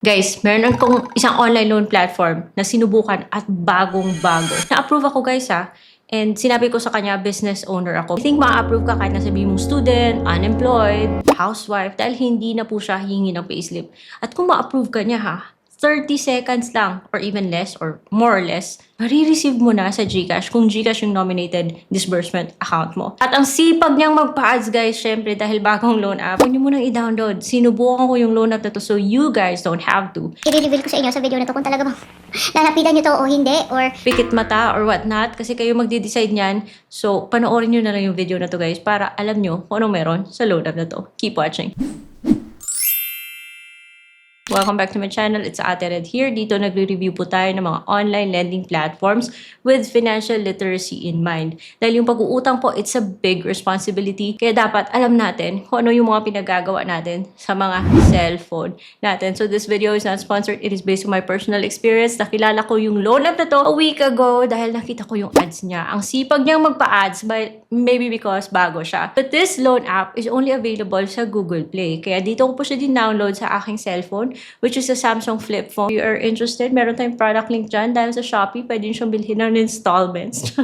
Guys, meron akong isang online loan platform na sinubukan at bagong-bago. Na-approve ako guys ha. And sinabi ko sa kanya, business owner ako. I think ma-approve ka kahit nasabihin mong student, unemployed, housewife, dahil hindi na po siya hingi ng payslip. At kung ma-approve ka niya ha, 30 seconds lang or even less or more or less, marireceive mo na sa GCash kung GCash yung nominated disbursement account mo. At ang sipag niyang magpa-ads guys, syempre dahil bagong loan app, huwag niyo munang i-download. Sinubukan ko yung loan app na to so you guys don't have to. I-reveal ko sa inyo sa video na to kung talaga bang lalapitan nyo to o hindi, or Pikit mata or whatnot kasi kayo magde-decide niyan. So, panoorin nyo na lang yung video na to guys para alam nyo kung anong meron sa loan app na to. Keep watching. Welcome back to my channel. It's Ate Red here. Dito nagre-review po tayo ng mga online lending platforms with financial literacy in mind. Dahil yung pag-uutang po, it's a big responsibility. Kaya dapat alam natin kung ano yung mga pinagagawa natin sa mga cellphone natin. So this video is not sponsored. It is based on my personal experience. Nakilala ko yung loan app na to a week ago dahil nakita ko yung ads niya. Ang sipag niyang magpa-ads, but maybe because bago siya. But this loan app is only available sa Google Play. Kaya dito ko po siya din-download sa aking cellphone, which is a Samsung flip phone. If you are interested, meron tayong product link dyan. Dahil sa Shopee, pwede nyo siyang bilhin ng installments.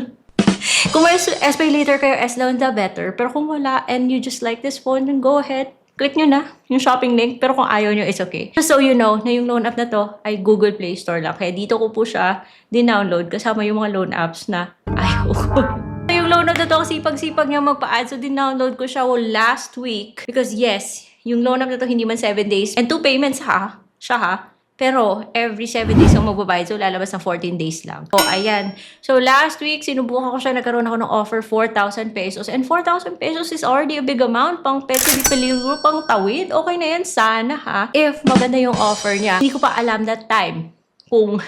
Kung may SPay later kayo, S-loan the better. Pero kung wala, and you just like this phone, then go ahead. Click nyo na yung shopping link. Pero kung ayaw nyo, it's okay. Just so you know, na yung loan app na to ay Google Play Store lang. Kaya dito ko po siya din-download kasama yung mga loan apps na ayaw ko. Yung loan app na to, sipag-sipag niya magpa-add. So, din-download ko siya last week. Because yes, yung loan app na to hindi man 7 days. And 2 payments siya ha. Pero, every 7 days ang magbabayad. So, lalabas ng 14 days lang. So, ayan. So, last week, sinubukan ko siya. Nagkaroon ako ng offer, 4,000 pesos. And 4,000 pesos is already a big amount. Pang petro di peligro, pang tawid. Okay na yan. Sana ha. If maganda yung offer niya. Hindi ko pa alam that time kung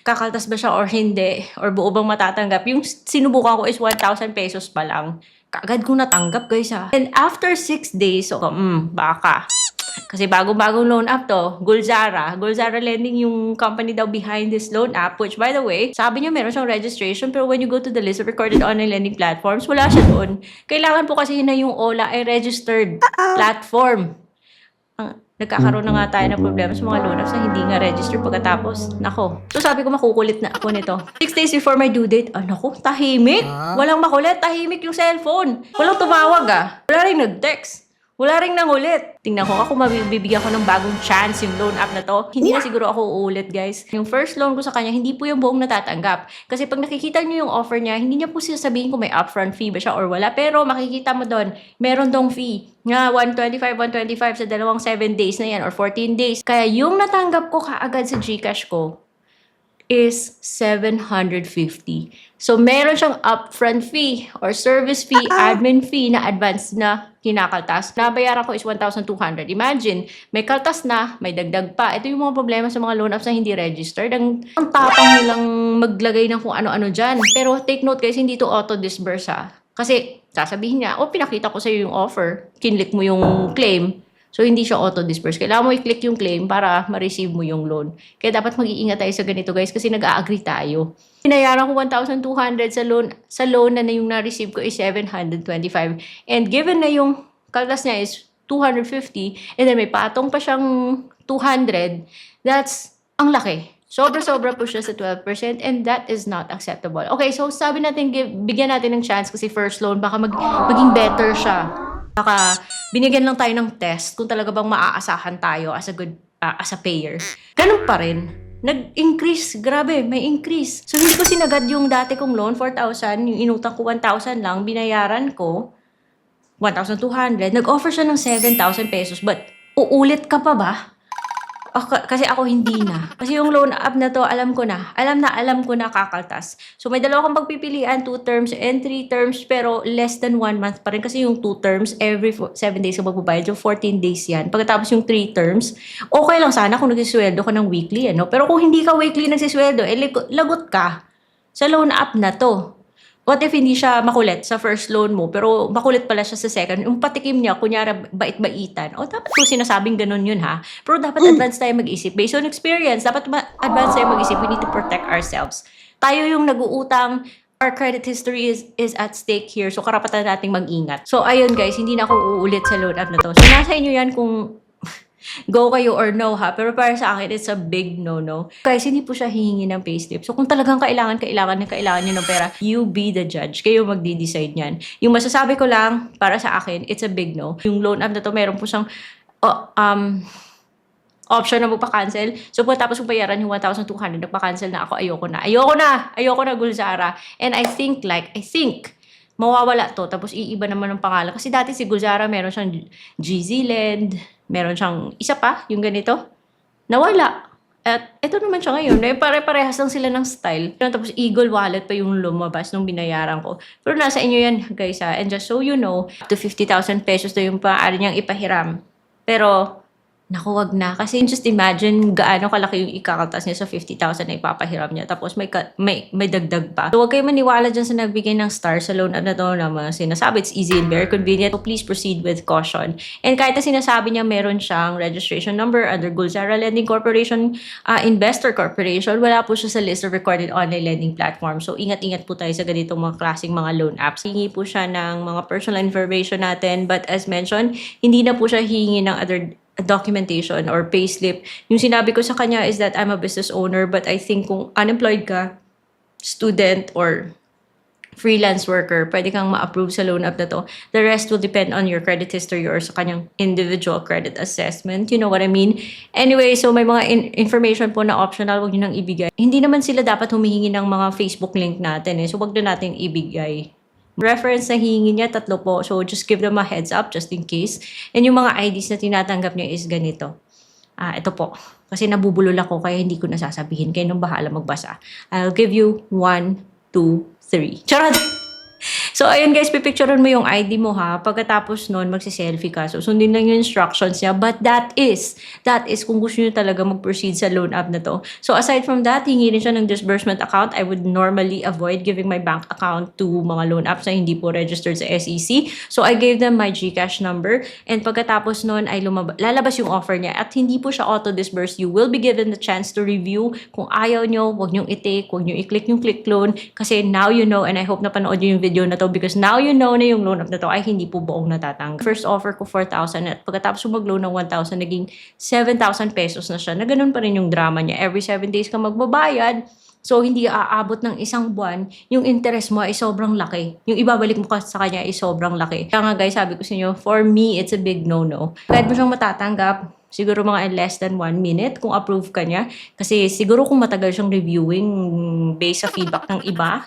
kakaltas ba siya or hindi. Or buo bang matatanggap. Yung sinubukan ko is 1,000 pesos pa lang. Kaagad kong natanggap guys ha. And after 6 days, so, baka. Kasi bagong-bagong loan app to, Gulzara. Gulzara Lending yung company daw behind this loan app, which by the way, sabi niya meron siyang registration, pero when you go to the list of recorded online lending platforms, wala siya doon. Kailangan po kasi na yung OLA ay registered platform. Nagkakaroon na nga tayo ng problema sa mga loan apps na hindi nga registered pagkatapos. Nako. So sabi ko makukulit na ako nito. 6 days before my due date, nako, tahimik. Walang makulit, tahimik yung cellphone. Walang tumawag Wala rin nag-text. Wala rin nangulit. Tingnan ko ako mabibigyan ko ng bagong chance yung loan app na to. Hindi na siguro ako uulit guys. Yung first loan ko sa kanya, hindi po yung buong natatanggap. Kasi pag nakikita nyo yung offer niya, hindi niya po sasabihin kung may upfront fee ba siya or wala. Pero makikita mo doon, meron dong fee. Nga 125 sa dalawang 7 days na yan or 14 days. Kaya yung natanggap ko kaagad sa GCash ko is 750. So, meron siyang upfront fee or service fee, admin fee na advance na kinakaltas. Nabayaran ko is 1,200. Imagine, may kaltas na, may dagdag pa. Ito yung mga problema sa mga loan apps na hindi registered. Ang tapang nilang maglagay ng kung ano-ano dyan. Pero take note guys, hindi to auto-disburse Kasi sasabihin niya, pinakita ko sa'yo yung offer. Kinlik mo yung claim. So, hindi siya auto-disperse. Kailangan mo i-click yung claim para ma-receive mo yung loan. Kaya dapat mag-iingat tayo sa ganito guys kasi nag-a-agree tayo. Pinayaran ko 1,200 sa loan na yung na-receive ko is 725. And given na yung kaltas niya is 250 and then may patong pa siyang 200, that's ang laki. Sobra-sobra po siya sa 12% and that is not acceptable. Okay, so sabi natin, bigyan natin ng chance kasi first loan, baka maging better siya. Baka binigyan lang tayo ng test kung talaga bang maaasahan tayo as a payer. Ganun pa rin. Nag-increase. Grabe, may increase. So, hindi ko sinagad yung dati kong loan, 4,000. Yung inutang ko 1,000 lang. Binayaran ko 1,200. Nag-offer siya ng 7,000 pesos. But, uulit ka pa ba? Kasi ako hindi na. Kasi yung loan app na to, alam ko na kakaltas. So, may dalawa kang pagpipilian, 2 terms and 3 terms, pero less than 1 month pa rin. Kasi yung 2 terms, every 7 days ka magbabayad. So, 14 days yan. Pagkatapos yung 3 terms, okay lang sana kung nagsisweldo ka ng weekly, Pero kung hindi ka weekly nagsisweldo, lagot ka sa loan app na to. What if hindi siya makulit sa first loan mo, pero makulit pala siya sa second? Yung patikim niya, kunyara bait-baitan. Dapat po sinasabing ganun yun ha. Pero dapat advance tayo mag-isip. Based on experience, dapat advance tayo mag-isip. We need to protect ourselves. Tayo yung nag-uutang, our credit history is at stake here. So, karapatan nating mag-ingat. So, ayun guys, hindi na ako uulit sa loan app na to. So, nasa inyo yan kung go kayo or no ha. Pero para sa akin, it's a big no-no. Guys, hindi po siya hihingi ng payslip. So kung talagang kailangan nyo ng pera, you be the judge. Kayo magdi-decide niyan. Yung masasabi ko lang, para sa akin, it's a big no. Yung loan app na to, meron po siyang option na magpa-cancel. So pagkatapos kong bayaran yung 1,200, nagpa-cancel na ako. Ayoko na, Gulzara. And I think, mawawala to. Tapos iiba naman ng pangalan. Kasi dati si Gulzara, meron siyang GZ Land, meron siyang isa pa, yung ganito. Nawala. At ito naman siya ngayon. Pare-parehas lang sila ng style. Tapos Eagle Wallet pa yung lumabas nung binayaran ko. Pero nasa inyo yan, guys ha. And just so you know, up to 50,000 pesos na yung maaari niyang ipahiram. Pero naku, wag na. Kasi just imagine gaano kalaki yung ikakaltas niya sa 50,000 na ipapahiram niya. Tapos may dagdag pa. So, wag kayo maniwala dyan sa nagbigay ng star sa loan na to na mga sinasabi. It's easy and very convenient. So, please proceed with caution. And kahit na sinasabi niya meron siyang registration number under Gulzara Lending Corporation, Investor Corporation, wala po siya sa list of recorded online lending platforms. So, ingat-ingat po tayo sa ganitong mga klaseng mga loan apps. Hingi po siya ng mga personal information natin. But as mentioned, hindi na po siya hihingi ng other documentation or payslip. Yung sinabi ko sa kanya is that I'm a business owner, but I think kung unemployed ka, student, or freelance worker, pwede kang ma-approve sa loan app na to. The rest will depend on your credit history or sa kanyang individual credit assessment. You know what I mean? Anyway, so may mga information po na optional, wag nyo nang ibigay. Hindi naman sila dapat humihingi ng mga Facebook link natin so wag na natin ibigay. Reference na hihingi niya, 3 po. So, just give them a heads up just in case. And yung mga IDs na tinatanggap niya is ganito. Ito po. Kasi nabubulol ako kaya hindi ko nasasabihin. Kayo nang bahala magbasa. I'll give you 1, 2, 3. Charot! So, ayun guys, pipicturean mo yung ID mo ha. Pagkatapos nun, magsiselfie ka. So, sundin lang yung instructions niya. But that is kung gusto nyo talaga mag-proceed sa loan app na to. So, aside from that, hingi rin siya ng disbursement account. I would normally avoid giving my bank account to mga loan apps na hindi po registered sa SEC. So, I gave them my GCash number. And pagkatapos nun, ay lalabas yung offer niya. At hindi po siya auto-disburse. You will be given the chance to review. Kung ayaw nyo, huwag nyong i-take, huwag nyong i-click yung click loan. Kasi now you know, and I hope napanood nyo yung video na to because now you know na yung loan app na to ay hindi po buong natatanggap. First offer ko 4,000 at pagkatapos ko mag-loan ng 1,000, naging 7,000 pesos na siya. Na ganun pa rin yung drama niya. Every 7 days ka magbabayad. So, hindi aabot ng isang buwan, yung interest mo ay sobrang laki. Yung ibabalik mo sa kanya ay sobrang laki. Kaya nga guys, sabi ko sa inyo, for me, it's a big no-no. Kahit mo siyang matatanggap, siguro mga less than 1 minute kung approve ka niya. Kasi siguro kung matagal siyang reviewing based sa feedback ng iba,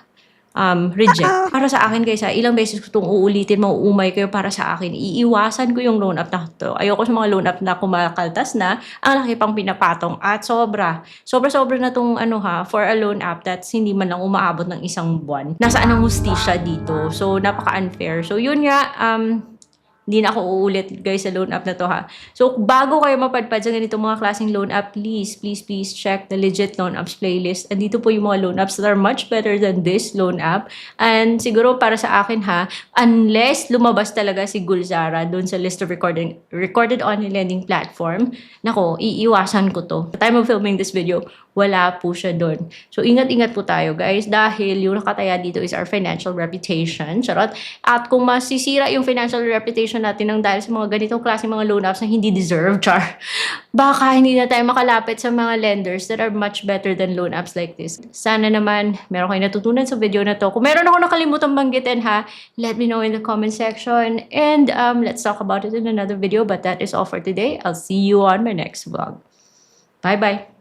reject. Para sa akin guys, ilang beses ko itong uulitin, mauumay kayo para sa akin. Iiwasan ko yung loan app na to. Ayoko sa mga loan app na kumakaltas na, ang laki pang pinapatong at sobra na tong for a loan app that's hindi man lang umaabot ng isang buwan. Nasaan ang hustisya dito? So, napaka-unfair. So, yun nga, hindi na ako uulit guys sa loan app na to ha. So, bago kayo mapadpad sa ganitong mga klaseng loan app, please check the legit loan apps playlist. And dito po yung mga loan apps that are much better than this loan app. And siguro para sa akin ha, unless lumabas talaga si Gulzara doon sa list of recorded online lending platform, nako, iiwasan ko to. At the time of filming this video, wala po siya doon. So, ingat-ingat po tayo guys dahil yung nakataya dito is our financial reputation. Charot. At kung masisira yung financial reputation natin ng dahil sa mga ganitong klase mga loan apps na hindi deserve, baka hindi na tayo makalapit sa mga lenders that are much better than loan apps like this. Sana naman meron kayo natutunan sa video na to. Kung meron ako nakalimutan banggitin ha, let me know in the comment section. And let's talk about it in another video. But that is all for today. I'll see you on my next vlog. Bye-bye.